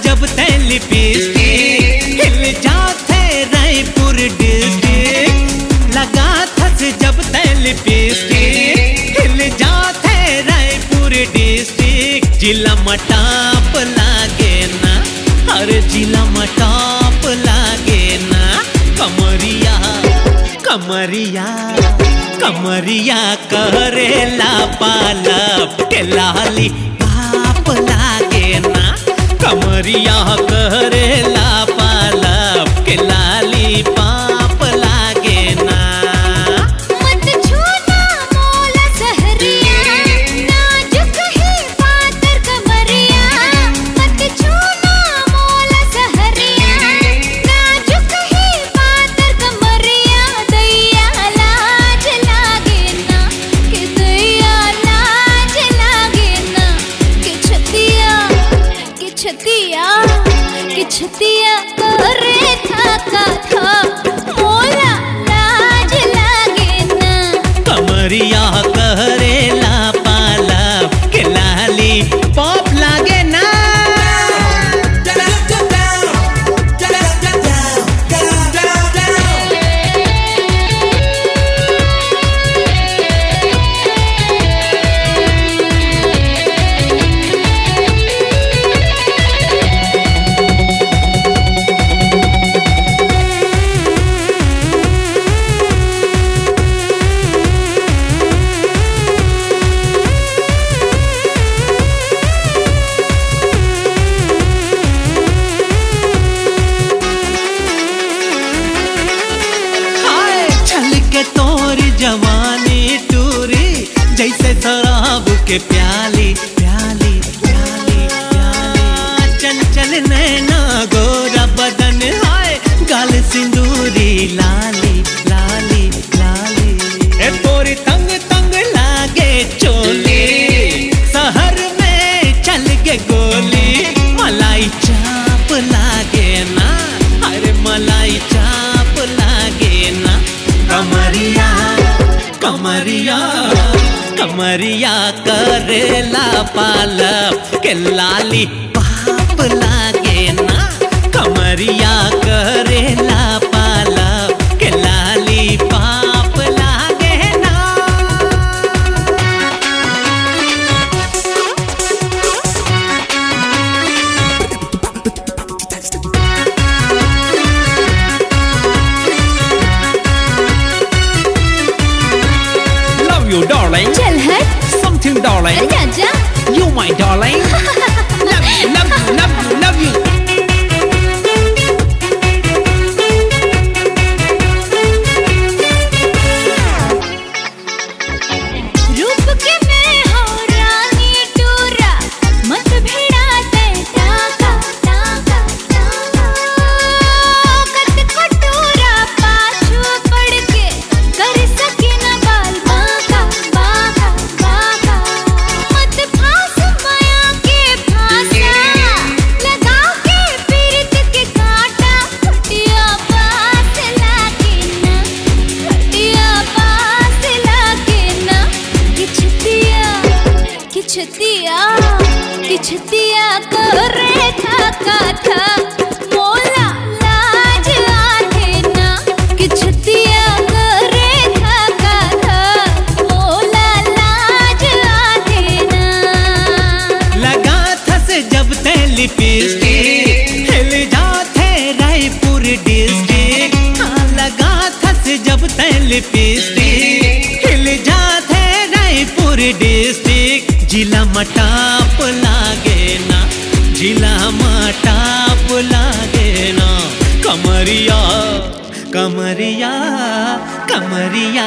जब ते लिपस्टिक हिल जाते रायपुर डिस्ट्रिक्ट। लगा थस जब ते लिपस्टिक हिल जाते रायपुर डिस्ट्रिक्ट। जिला मटाप लागे ना, अरे जिला मटाप लागे ना। कमरिया कमरिया कमरिया करेला पालप के लाली पाप लागे ना। कमरिया करेला पालप के लाली पाप लागे ना। मत छूना मोला सहरिया, नाजुक ही पातर कमरिया। मत छूना मोला सहरिया, नाजुक ही पातर कमरिया। दैया लाज लागे ना, कि दैया लाज लागे ना। कि छतिया छतिया करे था मोला लाज लागे ना। कमरिया करेला पालप के लाली पाप लागे ना। जवानी टूरी जैसे शराब के प्याली प्याली प्याली प्याली। चंचल नैना गोरा बदन हाय गाल सिंदूरी लाली लाली लाली। ए तोरी तंग तंग लागे चोली, शहर में चल के गोली। मलाई चाप लागे ना, अरे मलाई चाप लागे ना। कमरिया कमरिया कमरिया करेला पालप के लाली पाप लागे ना। कमरिया करेला पालप के लाली पाप लागे ना। You darling, चल हट something darling, जा जा you my darling, love you, love you, love you, love you. रूप के मैं हो रानी टूरा, मत भिड़ा दे टाका टाका टाका। कत कटोरा पाछू पड़ के कर सके न बाल बाका बाका बाका। मत फांस माया के फांसा, लगा के पीरत के कांटा। खटिया पास लागे ना, खटिया पास लागे ना। कि छतिया करे था मोला लाज आथे ना। कि छतिया करे था मोला लाज आथे ना। लगा थस जब ते लिपस्टिक हिल जाते रायपुर डिस्ट्रिक्ट। हाँ लगा थस जब ते लिपस्टिक हिल जाते रायपुर डिस्ट्रिक्ट। जिला मटाप लागे ना, जिला मटाप लागे ना। कमरिया कमरिया कमरिया